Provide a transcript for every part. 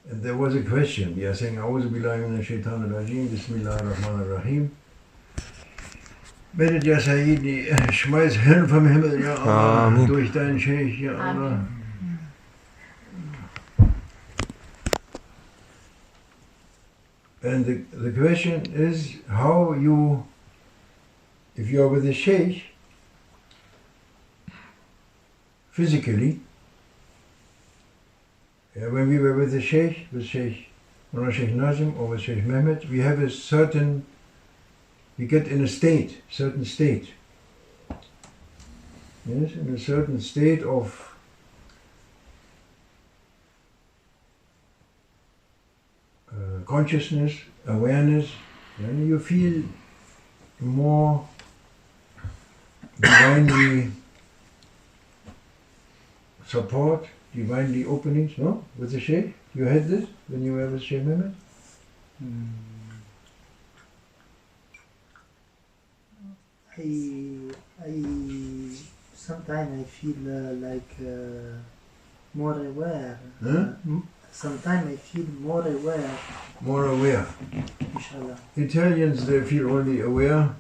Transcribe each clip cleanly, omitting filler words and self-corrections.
And there was a question. We are saying, A'udhu billahi minash shaitanir rajim, Bismillahir Rahmanir Rahim. Bittet ja Sayyidi, schmeiß Hirn vom Himmel, ja Allah, durch deinen Scheich, ja Allah. And the question is how you, if you are with the Scheich, physically, when we were with the Scheich, with Scheich Nazim or with Scheich Mehmet, we have a certain, we get in a state, certain state. Yes, in a certain state of consciousness, awareness, and you feel more divinely support, divinely openings, no? With the Sheikh? You had this when you were with Sheikh Mehmet? Sometimes I feel more aware. Huh? Sometimes I feel more aware. More aware. Inshallah. Italians, they feel only aware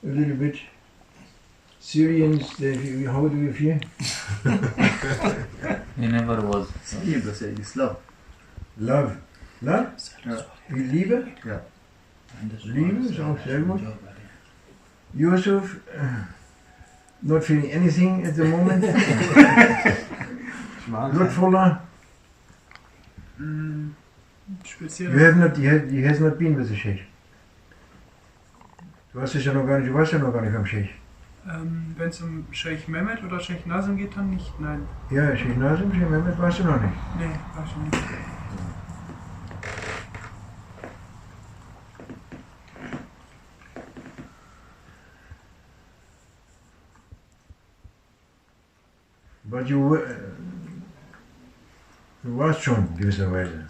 a little bit. Syrians, they feel, how do you feel? He never was. Liebe, ist love. Love. Love? Ja. Liebe? Ja. Liebe ist auch sehr gut. Yusuf, not feeling anything at the moment. Lutfullah, Speziell. you have not, he has not been with the Sheikh. Du warst ja noch gar nicht, du warst ja noch gar nicht am Sheikh. Wenn es um Scheich Mehmet oder Scheich Nazim geht, dann nicht, nein. Ja, Sheikh Nazim, Sheikh Mehmet warst du noch nicht. Nee, war ich nicht. But you warst schon gewisserweise.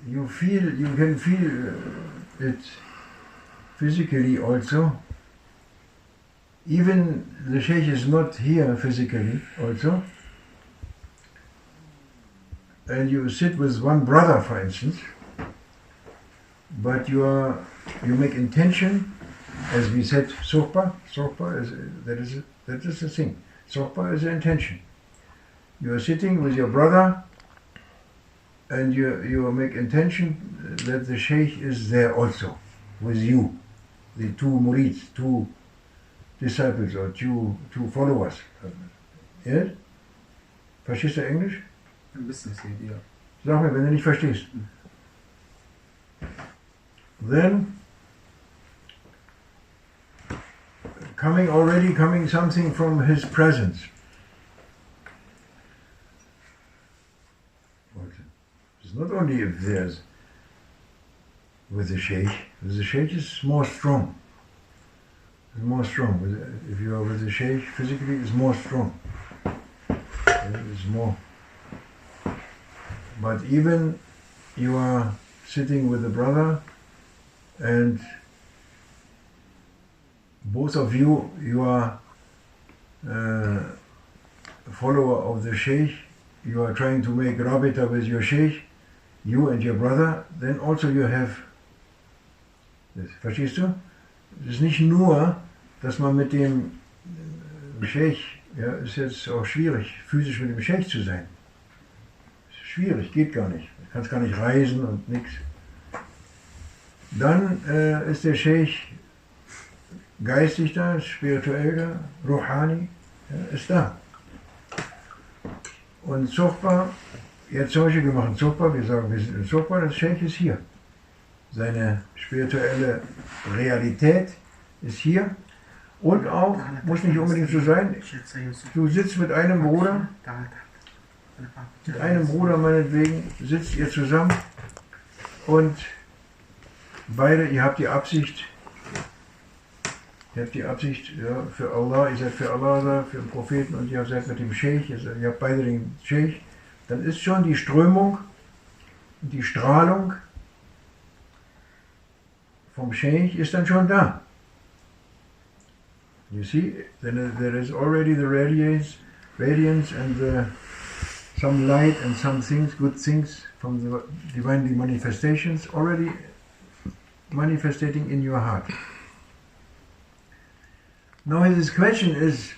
You can feel it physically also. Even the Sheikh is not here physically also. And you sit with one brother, for instance, but you make intention, as we said, Sohbat is that is the thing. Sohbat is the intention. You are sitting with your brother, and you make intention that the Sheikh is there also, with you, the two murids, two disciples or two followers. Yes? Verstehst du Englisch? Ein bisschen, ja. Sag mir, wenn du nicht verstehst. Then, coming something from his presence. It's not only if there's with the Sheikh is more strong. It's more strong. If you are with the Sheikh physically, it's more strong. It's more. But even you are sitting with a brother and both of you are a follower of the Sheikh, you are trying to make rabita with your Sheikh, you and your brother, then also you have das. Verstehst du? Es ist nicht nur, dass man mit dem Scheich, ja, ist jetzt auch schwierig, physisch mit dem Scheich zu sein. Ist schwierig, geht gar nicht. Du kannst gar nicht reisen und nichts. Dann ist der Scheich geistig da, spirituell da, Rohani, ja, ist da. Und Sohbat, jetzt zum Beispiel, wir machen Sohbat, wir sagen, wir sind in Sohbat, das Scheich ist hier. Seine spirituelle Realität ist hier. Und auch, muss nicht unbedingt so sein, du sitzt mit einem Bruder meinetwegen, sitzt ihr zusammen und beide, ihr habt die Absicht, ja, für Allah, ihr seid für Allah da, für den Propheten und ihr seid mit dem Scheich, ihr habt beide den Scheich, dann ist schon die Strömung, die Strahlung vom Scheich ist dann schon da. You see, then there is already the radiance and the some light and some things, good things from the divinely manifestations already manifesting in your heart. Now his question is,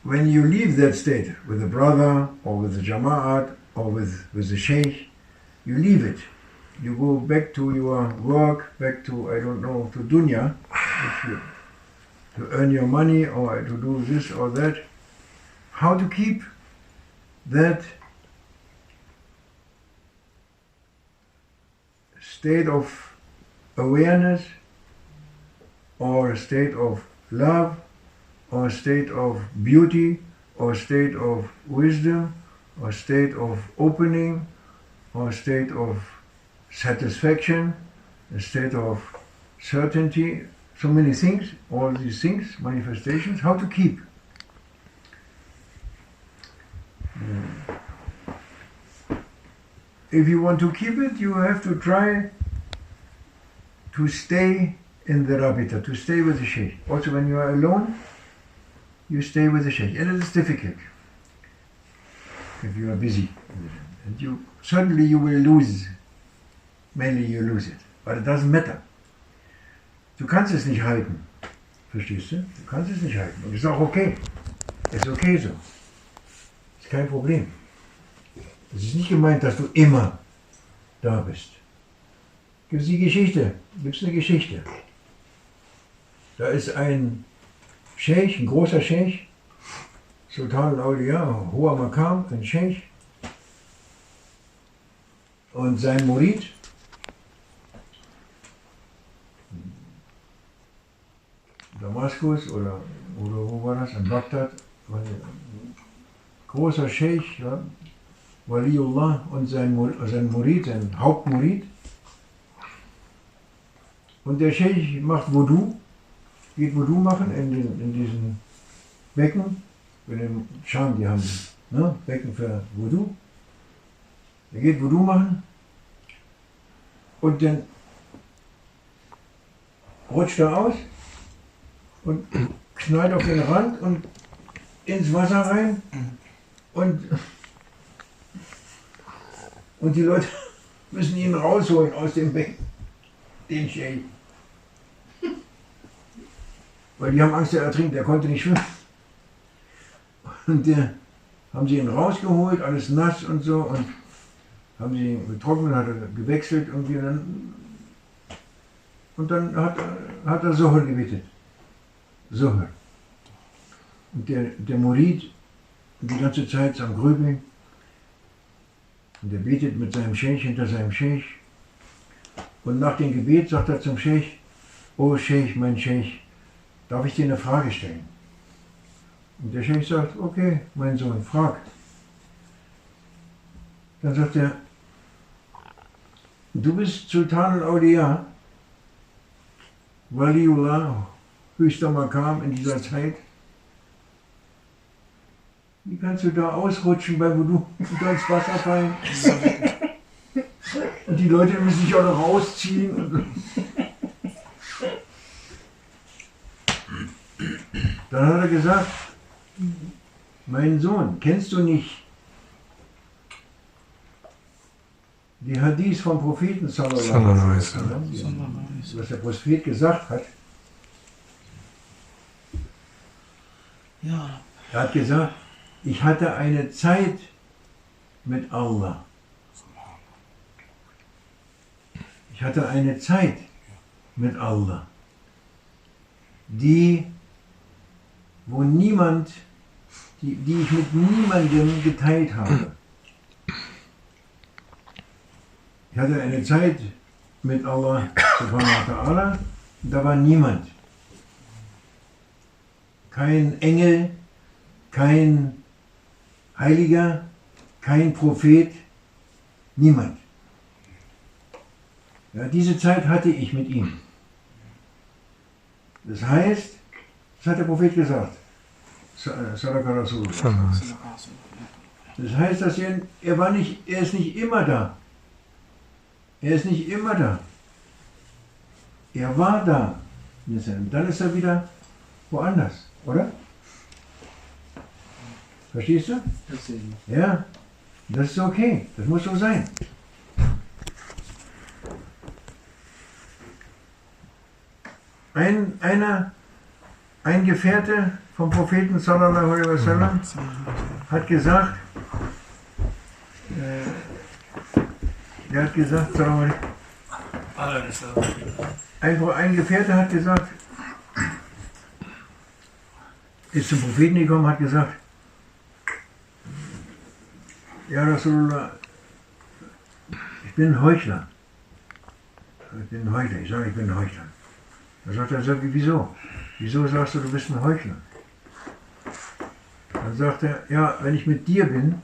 when you leave that state with a brother or with the Jama'at or with the Scheikh, you leave it. You go back to your work, back to, I don't know, to dunya, to earn your money or to do this or that. How to keep that state of awareness or a state of love or a state of beauty or a state of wisdom or a state of opening or a state of satisfaction, a state of certainty, so many things, all these things, manifestations, how to keep. If you want to keep it, you have to try to stay in the Rabita, to stay with the Sheikh. Also when you are alone, you stay with the Sheikh. And it is difficult if you are busy. And you certainly you will lose, mainly you lose it. But it doesn't matter. Du kannst es nicht halten. Verstehst du? Du kannst es nicht halten. Und es ist auch okay. Es ist okay so. Ist kein Problem. Es ist nicht gemeint, dass du immer da bist. Gibt es die Geschichte? Gibt es eine Geschichte? Da ist ein Scheich, ein großer Scheich, Sultan al-Awliya, hoher Makam, ein Scheich, und sein Murid, Damaskus oder wo war das? In Bagdad, großer Scheich, ja, Waliullah und sein Murid, sein Hauptmurid. Und der Scheich macht Wudu, geht Wudu machen in diesen Becken, in dem Scham, die haben ne, Becken für Wudu. Er geht Wudu machen und dann rutscht er aus und knallt auf den Rand und ins Wasser rein und die Leute müssen ihn rausholen aus dem Becken, den Scheich. Weil die haben Angst, er ertrinkt, er konnte nicht schwimmen. Und haben sie ihn rausgeholt, alles nass und so, und haben sie ihn getrocknet, hat er gewechselt irgendwie, und dann hat er Sohar gebetet. Sohar. Und der Murid die ganze Zeit am Grübeln, und er betet mit seinem Scheich hinter seinem Scheich. Und nach dem Gebet sagt er zum Scheich: Oh Scheich, mein Scheich, darf ich dir eine Frage stellen? Und der Scheich sagt: Okay, mein Sohn, frag. Dann sagt er: Du bist Sultan al-Awliya, Waliullah, höchster Makam in dieser Zeit. Wie kannst du da ausrutschen, wo du ins Wasser fallen? Und die Leute müssen sich auch noch rausziehen. Und dann hat er gesagt: Mein Sohn, kennst du nicht die Hadith vom Propheten sallallahu alaihi wasallam, was der Prophet gesagt hat? Ja. Er hat gesagt: Ich hatte eine Zeit mit Allah. Ich hatte eine Zeit mit Allah, wo niemand, die ich mit niemandem geteilt habe. Ich hatte eine Zeit mit Allah subhanahu wa ta'ala, da war niemand. Kein Engel, kein Heiliger, kein Prophet, niemand. Ja, diese Zeit hatte ich mit ihm. Das heißt, das hat der Prophet gesagt. Sadaqa Rasulullah. Das heißt, dass er ist nicht immer da. Er ist nicht immer da. Er war da. Dann ist er wieder woanders, oder? Verstehst du? Ja. Das ist okay, das muss so sein. Ein Gefährte vom Propheten sallallahu alaihi wasallam hat gesagt, sallallahu alaihi, ein Gefährte hat gesagt, ist zum Propheten gekommen, hat gesagt, ja Rasulullah, ich bin ein Heuchler. Ich sage, ich bin ein Heuchler. Dann sagt er, wieso? Wieso sagst du, du bist ein Heuchler? Dann sagt er, ja, wenn ich mit dir bin,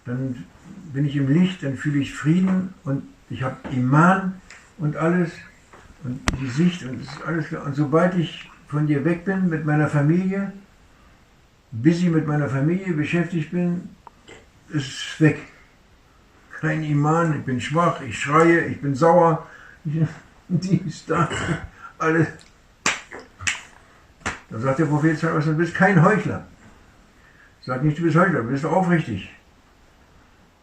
dann bin ich im Licht, dann fühle ich Frieden und ich habe Iman und alles und die Sicht und es ist alles klar. Und sobald ich von dir weg bin, mit meiner Familie, busy mit meiner Familie beschäftigt bin, ist es weg. Kein Iman, ich bin schwach, ich schreie, ich bin sauer, dies, das, alles. Dann sagt der Prophet, du bist kein Heuchler. Sag nicht, du bist Heuchler, du bist aufrichtig.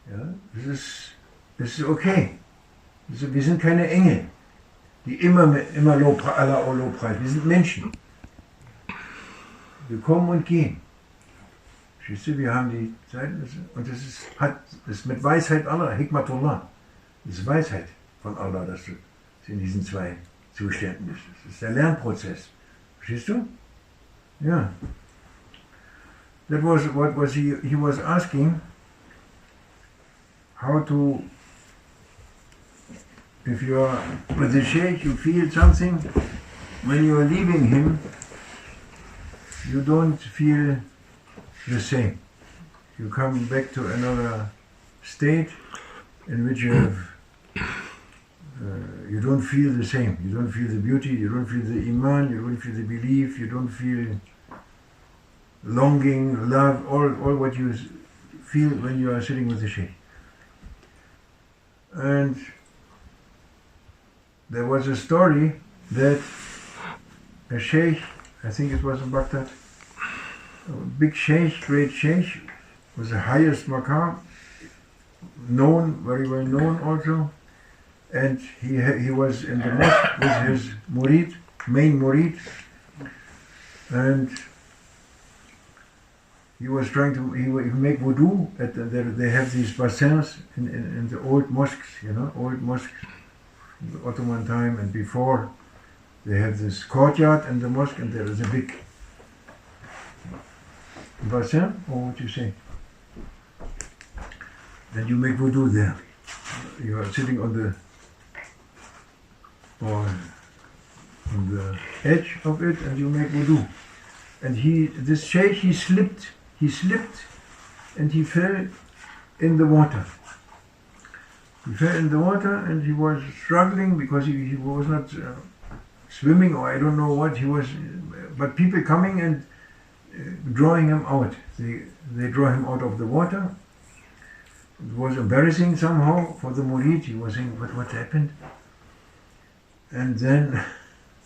Ja, das ist okay. Wir sind keine Engel, die immer Allah Lobpreis. Wir sind Menschen. Wir kommen und gehen. Verstehst du, wir haben die Zeit, und das ist mit Weisheit Allah, Hikmatullah. Das ist Weisheit von Allah, dass du in diesen zwei Zuständen bist. Das ist der Lernprozess. Verstehst du? Ja. That was what he was asking, how to, if you are with the Sheikh, you feel something, when you are leaving him, you don't feel the same. You come back to another state in which you have, you don't feel the same. You don't feel the beauty, you don't feel the iman, you don't feel the belief, you don't feel longing, love, all what you feel when you are sitting with the Sheikh. And there was a story that a Sheikh, I think it was in Baghdad, a big Sheikh, great Sheikh, was the highest maqam, known, very well known also, and he was in the mosque with his murid, main murid, and he was trying to make wudu. They have these bassins in the old mosques, old mosques from the Ottoman time and before. They have this courtyard in the mosque, and there is a big bassin, or what you say. Then you make wudu there. You are sitting on the edge of it, and you make wudu. And this sheikh, he slipped, and he fell in the water. He fell in the water, and he was struggling because he was not swimming, or I don't know what he was, but people coming and drawing him out. They draw him out of the water. It was embarrassing somehow for the murid. He was saying, what happened? And then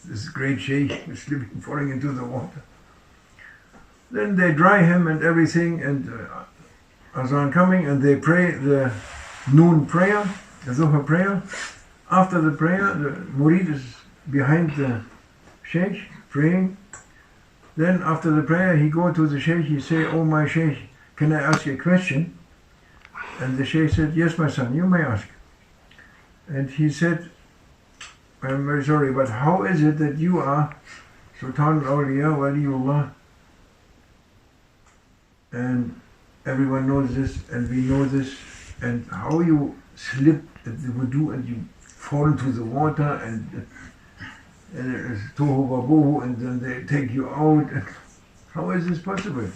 this great sheikh was slipping, falling into the water. Then they dry him and everything, and Azan coming, and they pray the noon prayer, the Zuhr prayer. After the prayer, the murid is behind the sheikh praying. Then after the prayer, he go to the sheikh, he say, "Oh my sheikh, can I ask you a question?" And the sheikh said, "Yes, my son, you may ask." And he said, "I'm very sorry, but how is it that you are Sultan al-Awliya, Waliullah, and everyone knows this, and we know this, and how you slip at the wudu and you fall into the water, and it's tohu wabohu, and then they take you out. How is this possible?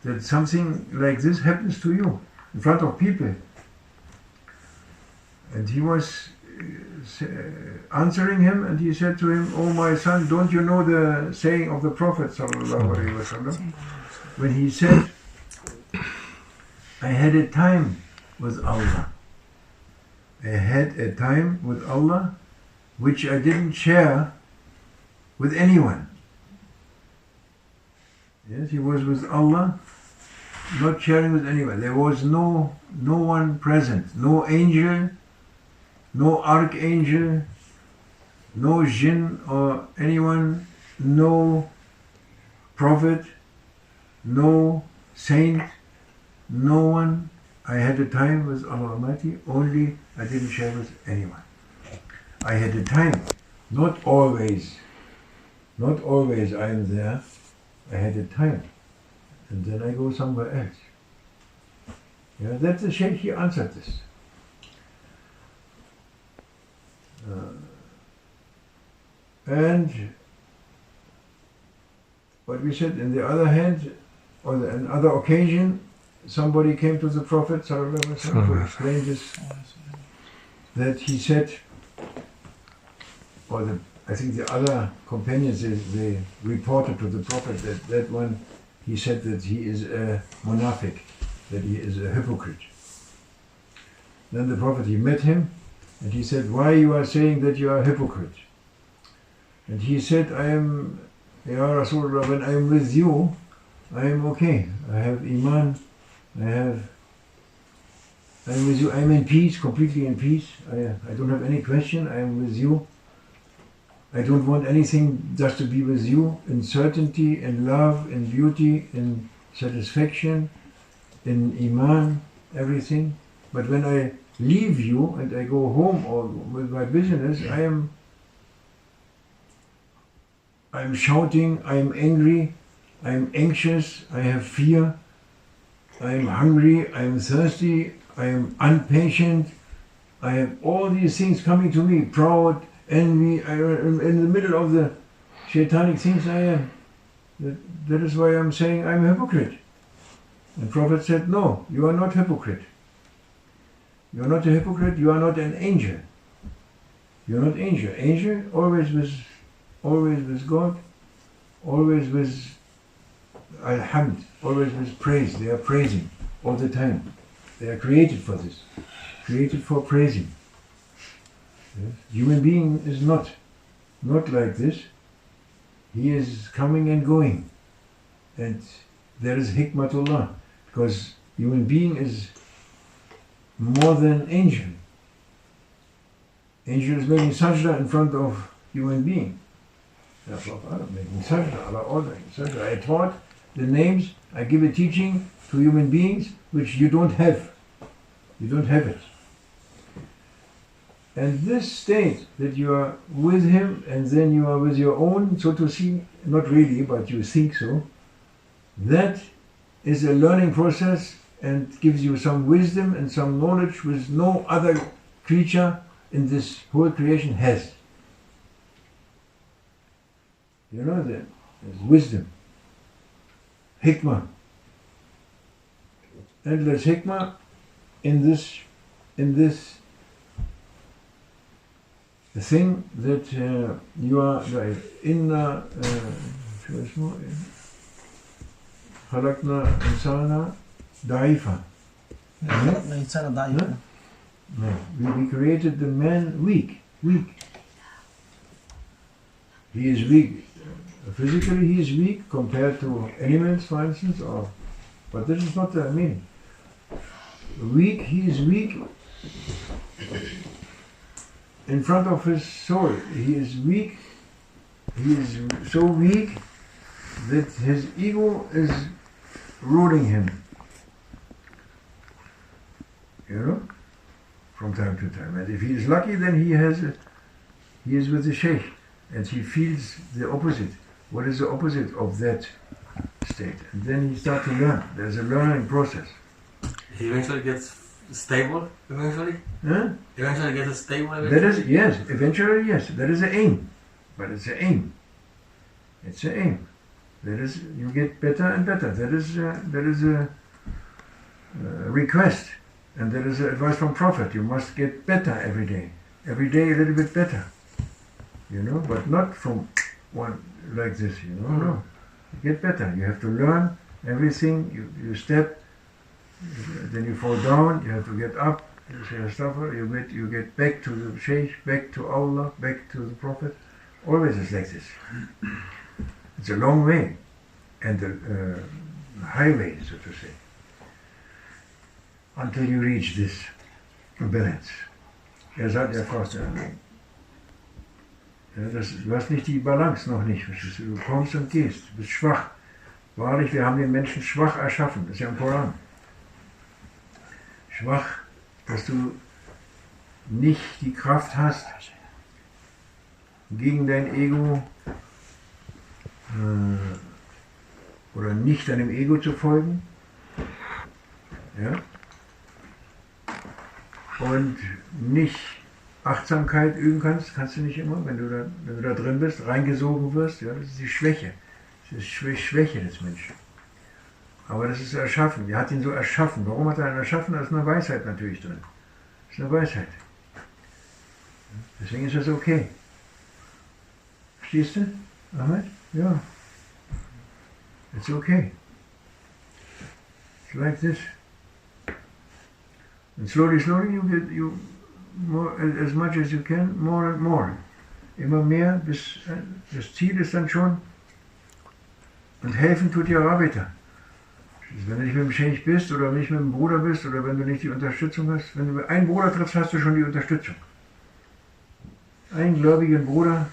That something like this happens to you in front of people?" And he was answering him, and he said to him, "Oh my son, don't you know the saying of the Prophet sallallahu alaihi wasallam, when he said, I had a time with Allah. I had a time with Allah which I didn't share with anyone." Yes, he was with Allah not sharing with anyone. There was no one present, no angel, no archangel, no jinn or anyone, no prophet, no saint, no one. I had a time with Allah Almighty, only I didn't share with anyone. I had a time, not always I am there. I had a time, and then I go somewhere else. Yeah, that's the Sheikh, he answered this. And what we said, on the other hand, on another occasion, somebody came to the Prophet ﷺ to explain this, that he said, or I think the other companions, they reported to the Prophet that one, he said that he is a munafiq, that he is a hypocrite. Then the Prophet, he met him, and he said, why you are saying that you are a hypocrite? And he said, I am, Ya Rasulullah, when I am with you, I am okay. I have iman, I'm with you, I am in peace, completely in peace. I don't have any question, I am with you. I don't want anything just to be with you, in certainty, in love, in beauty, in satisfaction, in iman, everything. But when I leave you and I go home or with my business, I'm shouting, I'm angry, I'm anxious, I have fear, I'm hungry, I'm thirsty, I'm impatient, I have all these things coming to me, proud, envy, I am in the middle of the shaitanic things I am. That is why I'm saying I'm a hypocrite. And Prophet said, no, you are not hypocrite. You are not a hypocrite, you are not an angel. You are not angel. Angel, always with God, always with alhamd, always with praise. They are praising all the time. They are created for this, created for praising. Yes. Human being is not like this. He is coming and going. And there is hikmatullah, because human being is more than angel. Angel is making sajda in front of human being. Making sajda, Allah ordering sajda. I taught the names, I give a teaching to human beings which you don't have. You don't have it. And this state that you are with him and then you are with your own, so to see, not really, but you think so, that is a learning process and gives you some wisdom and some knowledge which no other creature in this whole creation has. You know that? There's wisdom, hikmah, endless hikmah in this the thing that you are inna khalaqna insana da'ifa. We created the man weak. He is weak. Physically he is weak compared to animals, for instance, but this is not the meaning. Weak, he is weak in front of his soul. He is weak. He is so weak that his ego is ruling him. You know, from time to time. And if he is lucky, then he is with the Scheikh, and he feels the opposite. What is the opposite of that state? And then he starts to learn. There's a learning process. He eventually gets stable, eventually? Huh? Eventually gets stable, eventually? That is, yes, eventually, yes. That is the aim. But it's the aim. It's the aim. That is, you get better and better. That is a request. And there is advice from Prophet. You must get better every day. Every day a little bit better. You know, but not from one like this, you know. No. You get better. You have to learn everything. You step, then you fall down, you have to get up, you say astaghfir, you get back to the Scheikh, back to Allah, back to the Prophet. Always is like this. It's a long way, and a highway, so to say. until you reach this balance. Sagt, fragt, du hast nicht die Balance, noch nicht. Du kommst und gehst, du bist schwach. Wahrlich, wir haben den Menschen schwach erschaffen, das ist ja im Koran. Schwach, dass du nicht die Kraft hast, gegen dein Ego oder nicht deinem Ego zu folgen. Ja? Und nicht Achtsamkeit üben kannst du nicht immer, wenn du da drin bist, reingesogen wirst. Ja? Das ist die Schwäche. Das ist die Schwäche des Menschen. Aber das ist erschaffen. Er hat ihn so erschaffen. Warum hat er ihn erschaffen? Da ist eine Weisheit natürlich drin. Das ist eine Weisheit. Deswegen ist das okay. Verstehst du, Ahmed? Ja. It's okay. It's like this. And slowly you get more, as much as you can, more and more. Immer mehr, bis das Ziel ist dann schon. Und helfen tut dir Arbeiter. Wenn du nicht mit dem Scheich bist oder nicht mit dem Bruder bist oder wenn du nicht die Unterstützung hast, wenn du einen Bruder triffst, hast du schon die Unterstützung. Einen gläubigen Bruder,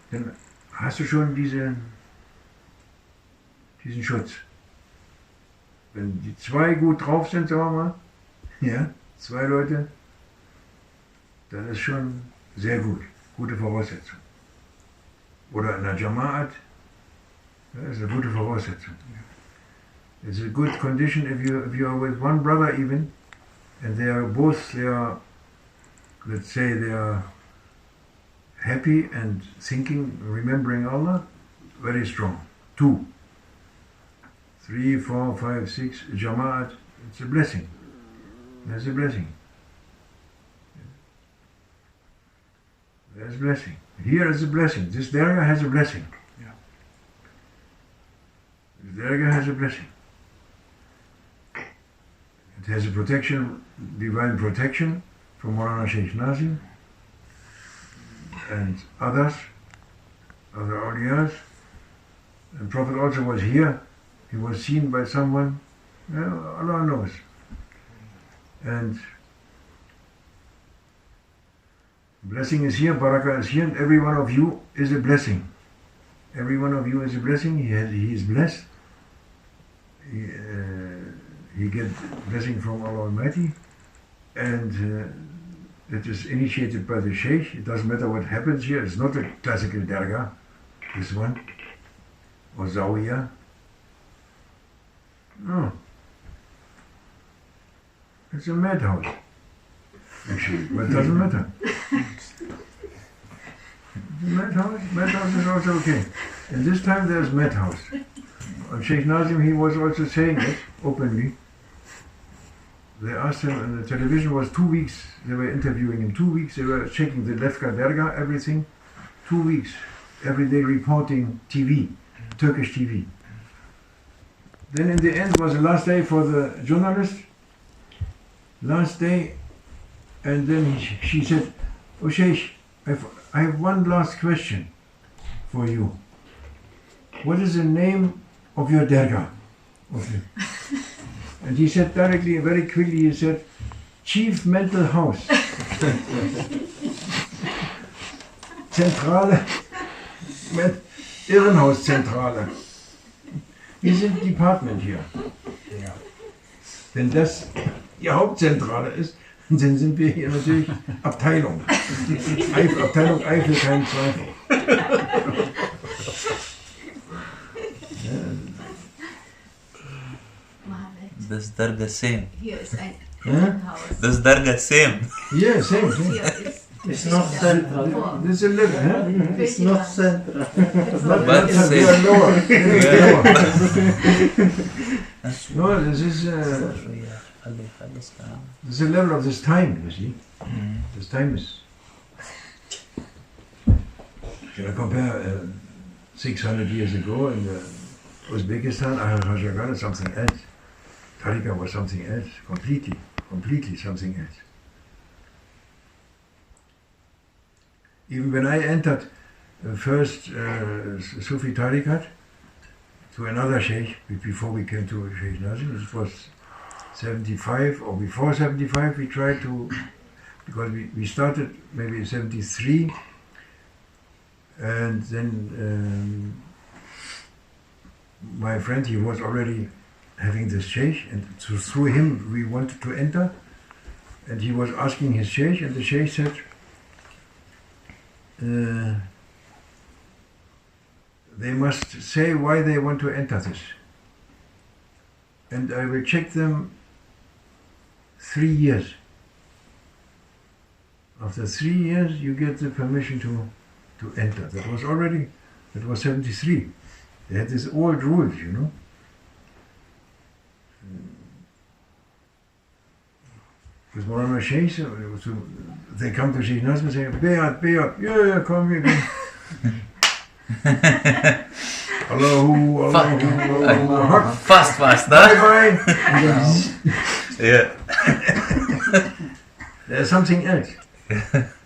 dann hast du schon diesen Schutz. Wenn die zwei gut drauf sind, sagen wir mal, ja, zwei Leute, dann ist schon sehr gut, gute Voraussetzung. Oder in der Jama'at, das ist eine gute Voraussetzung. It's a good condition if you are with one brother even, and they are, let's say they are happy and thinking, remembering Allah, very strong. 2, 3, 4, 5, 6, Jama'at, it's a blessing. There's a blessing. There's a blessing. Here is a blessing. This Dergah has a blessing. Yeah. This Dergah has a blessing. It has a protection, divine protection from Maulana Sheikh Nazim and others, other awliyas. And Prophet also was here. He was seen by someone. Allah knows. And blessing is here, barakah is here, and every one of you is a blessing. Every one of you is a blessing. He is blessed. He gets blessing from Allah Almighty, and it is initiated by the Sheikh. It doesn't matter what happens here. It's not a classical Dergah, this one, or Zawiya. No. It's a madhouse, actually, but it doesn't matter. Madhouse is also okay. And this time there's madhouse. And Sheikh Nazim, he was also saying it openly. They asked him, and the television was 2 weeks, they were interviewing him, 2 weeks, they were checking the Lefka Dergah, everything. 2 weeks, every day reporting TV, Turkish TV. Then in the end was the last day for the journalist, last day, and then she said, "Oh Sheikh, I have one last question for you. What is the name of your Dergah?" Okay. And he said directly, very quickly, he said, "Chief Mental House." Zentrale, Irrenhauszentrale. Wir sind Department hier. Ja. Wenn das die Hauptzentrale ist, dann sind wir hier natürlich Abteilung. Abteilung Eifel, kein Zweifel. Das Dergah same. Hier ist ein Yeah? Das Dergah same. Yeah, same. Hier ist It's not central. This is a level, huh? It's not central. But But we same. are lower. Yeah. No, this is a level of this time, you see. This time is. Can I compare 600 years ago in Uzbekistan, Herberge is something else. Tariqa was something else, completely something else. Even when I entered first Sufi Tariqat, to another sheikh before we came to Sheikh Nazim. It was 75 or before 75 we tried to, because we started maybe in 73, and then my friend, he was already having this sheikh, and so through him we wanted to enter, and he was asking his sheikh, and the sheikh said, they must say why they want to enter this, and I will check them 3 years. After 3 years you get the permission to enter. That was 73. They had these old rules, you know. With Morana Sheikhs, they come to Sheikh Nazim and say, Beat, yeah, come here. Allahu, Fast, huh? bye. Yeah. There's something else.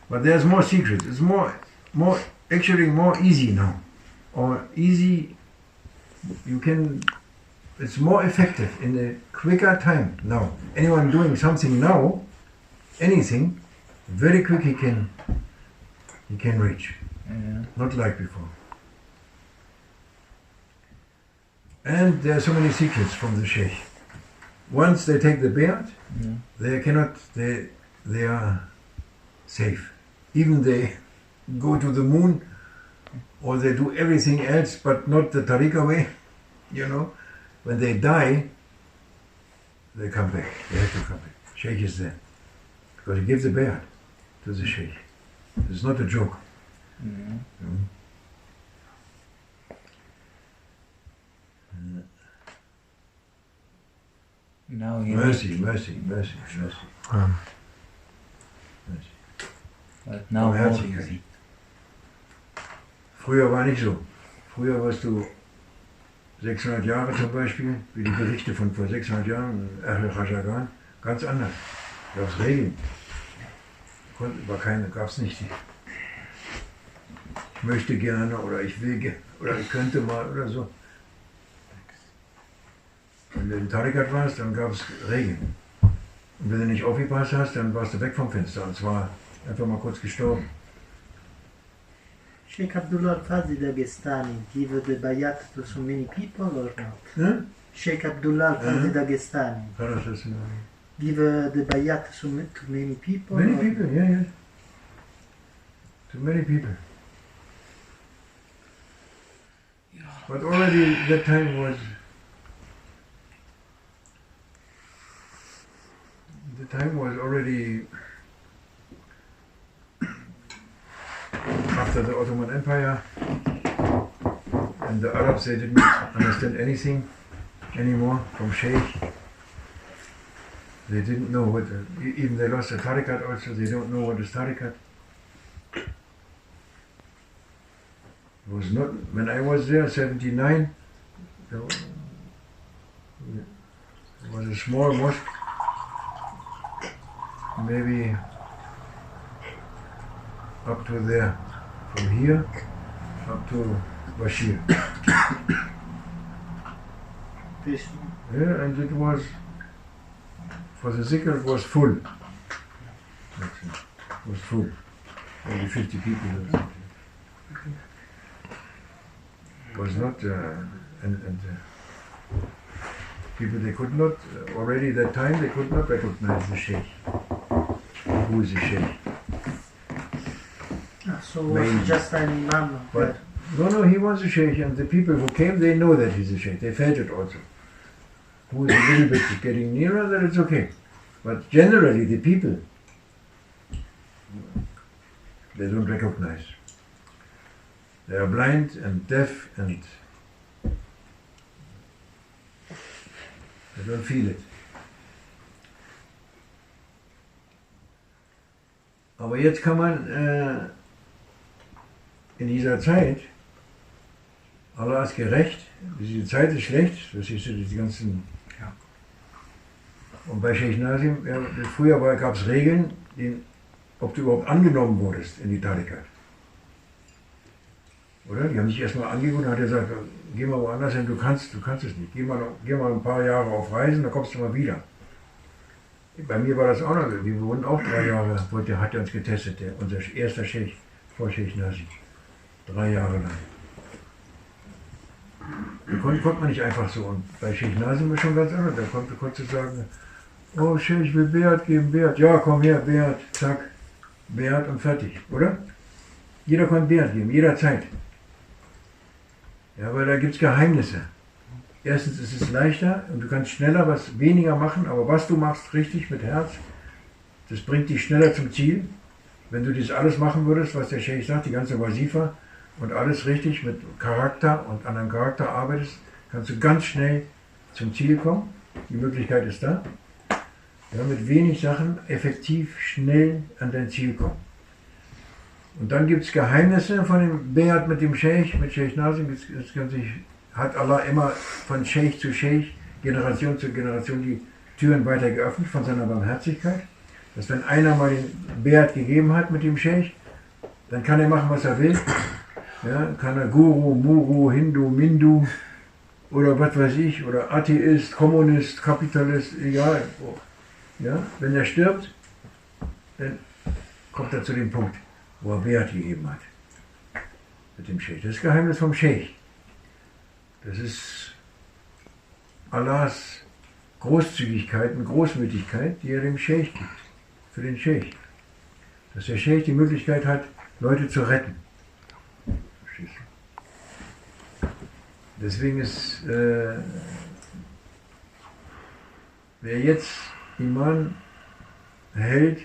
But there's more secrets. It's actually more easy now. Or easy, it's more effective in a quicker time now. Anyone doing something now, anything, very quick he can reach. Yeah. Not like before. And there are so many secrets from the sheikh. Once they take the bayat, they are safe. Even they go to the moon, or they do everything else but not the tariqah way, you know. When they die, they come back. They have to come back. Sheikh is there. Because he gives the bayat to the sheikh. It's not a joke. Mm. Now you Mercy. But now more Barmherzigkeit. easy. Früher war nicht so. Früher warst du 600 Jahre zum Beispiel, wie die Berichte von vor 600 Jahren, Rajagan, ganz anders. Da gab es Regeln. Gab es nicht. Ich möchte gerne oder ich will oder ich könnte mal oder so. Wenn du in Tarikat warst, dann gab es Regeln. Und wenn du nicht aufgepasst hast, dann warst du weg vom Fenster. Und zwar einfach mal kurz gestorben. Sheikh Abdullah Al-Fazl Dagestani give the bayat to so many people or not? Huh? Sheikh Abdullah Al-Fazl Dagestani give the bayat to many people? Many or? people, yeah. To many people. But already that time was... The time was already... After the Ottoman Empire, and the Arabs, they didn't understand anything anymore from Sheikh. They didn't know what, even they lost the tariqat also, they don't know what is tariqat. It was not, when I was there, 79, there was a small mosque, maybe up to there, from here up to Bashir. Yeah, and it was, for the zikr, it was full. It was full. Maybe 50 people or something. It was not, people, they could not, already that time, they could not recognize the sheikh. Who is the sheikh? So was just an imam. But no, he was a sheikh, and the people who came, they know that he's a sheikh. They felt it also. Who is a little bit getting nearer, then it's okay. But generally, the people, they don't recognize. They are blind and deaf, and they don't feel it. Aber jetzt kann man in dieser Zeit, Allah ist gerecht, diese Zeit ist schlecht, das ist die ganzen... Ja. Und bei Sheikh Nazim, ja, früher gab es Regeln, ob du überhaupt angenommen wurdest in die Tariqat. Oder? Die haben sich erstmal angeguckt und hat gesagt, geh mal woanders hin, du kannst es nicht. Geh mal ein paar Jahre auf Reisen, dann kommst du mal wieder. Bei mir war das auch noch so. Wir wurden auch 3 Jahre, hat er uns getestet, unser erster Scheich vor Scheich Nasi. 3 Jahre lang. Da konnte man nicht einfach so. Und bei Scheich Nasi war schon ganz anders. Da konntest du sagen, oh Scheich, ich will Beat geben, Beat. Ja, komm her, Beat, zack, Beat und fertig, oder? Jeder konnte Beat geben, jederzeit. Ja, weil da gibt es Geheimnisse. Erstens ist es leichter und du kannst schneller weniger machen, aber was du machst richtig mit Herz, das bringt dich schneller zum Ziel. Wenn du das alles machen würdest, was der Scheich sagt, die ganze Wasifa und alles richtig mit Charakter und an deinem Charakter arbeitest, kannst du ganz schnell zum Ziel kommen. Die Möglichkeit ist da. Ja, mit wenig Sachen effektiv schnell an dein Ziel kommen. Und dann gibt es Geheimnisse von dem Beat mit dem Scheich, mit Scheich Nasim, hat Allah immer von Scheich zu Scheich, Generation zu Generation die Türen weiter geöffnet von seiner Barmherzigkeit. Dass wenn einer mal den Beat gegeben hat mit dem Scheich, dann kann er machen, was er will. Ja, kann er Guru, Muru, Hindu, Mindu oder was weiß ich, oder Atheist, Kommunist, Kapitalist, egal. Ja, wenn er stirbt, dann kommt er zu dem Punkt, wo er Beat gegeben hat mit dem Scheich. Das ist das Geheimnis vom Scheich. Das ist Allahs Großzügigkeit und Großmütigkeit, die er dem Scheich gibt, für den Scheich. Dass der Scheich die Möglichkeit hat, Leute zu retten. Deswegen ist, wer jetzt Iman hält,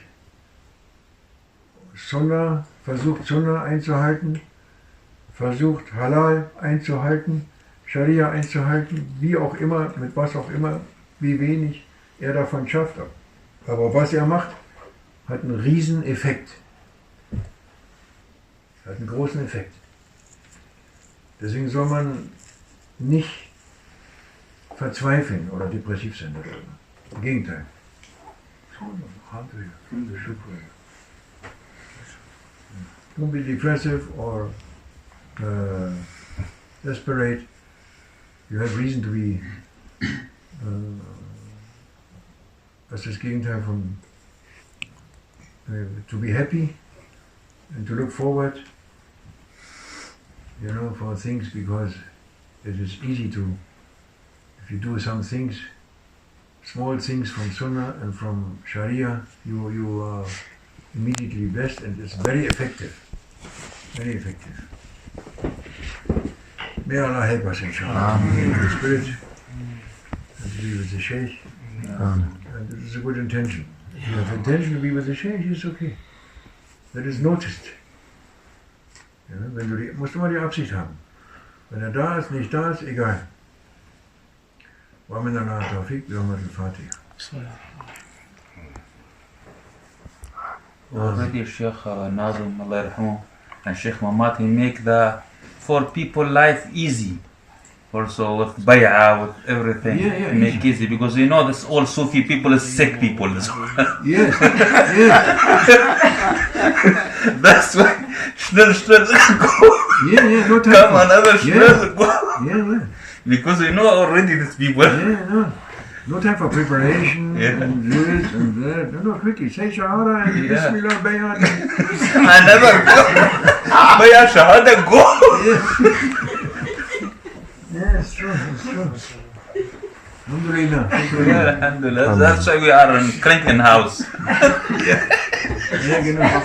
versucht Sunnah einzuhalten, versucht Halal einzuhalten, Scharia einzuhalten, wie auch immer, mit was auch immer, wie wenig er davon schafft. Aber was er macht, hat einen riesen Effekt. Hat einen großen Effekt. Deswegen soll man nicht verzweifeln oder depressiv sein darüber. Im Gegenteil. Don't be depressive or desperate. You have reason to be, das ist das Gegenteil von, to be happy and to look forward, for things, because it is easy to, if you do some things, small things from Sunnah and from Sharia, you are immediately blessed, and it's very effective. Very effective. May Allah help us, inshallah. In the spirit, and to be with the Scheich. And it is a good intention. If you have intention to be with the Scheich, it's okay. That is noticed. Ja, musst du immer die Absicht haben. Wenn er da ist, nicht da ist, egal. Wa min Allah tawfiq, bi Muhammad al-Fatiha. Already Sheikh Nazim, Allah yarhamu, and Sheikh Muhammad, he make for people life easy. Also with bay'ah, with everything, make easy, because this all Sufi people is sick people. Yes. That's why schnell go. No time. Come another schnell go. Yeah. Because already these people. No time for preparation and this and that. No, quickly say Shahada and Bismillah bay'ah. Another go. Bay'ah Shahada go. Yes, true. Alhamdulillah. Alhamdulillah. That's why we are in Clinton house. Yeah, genau.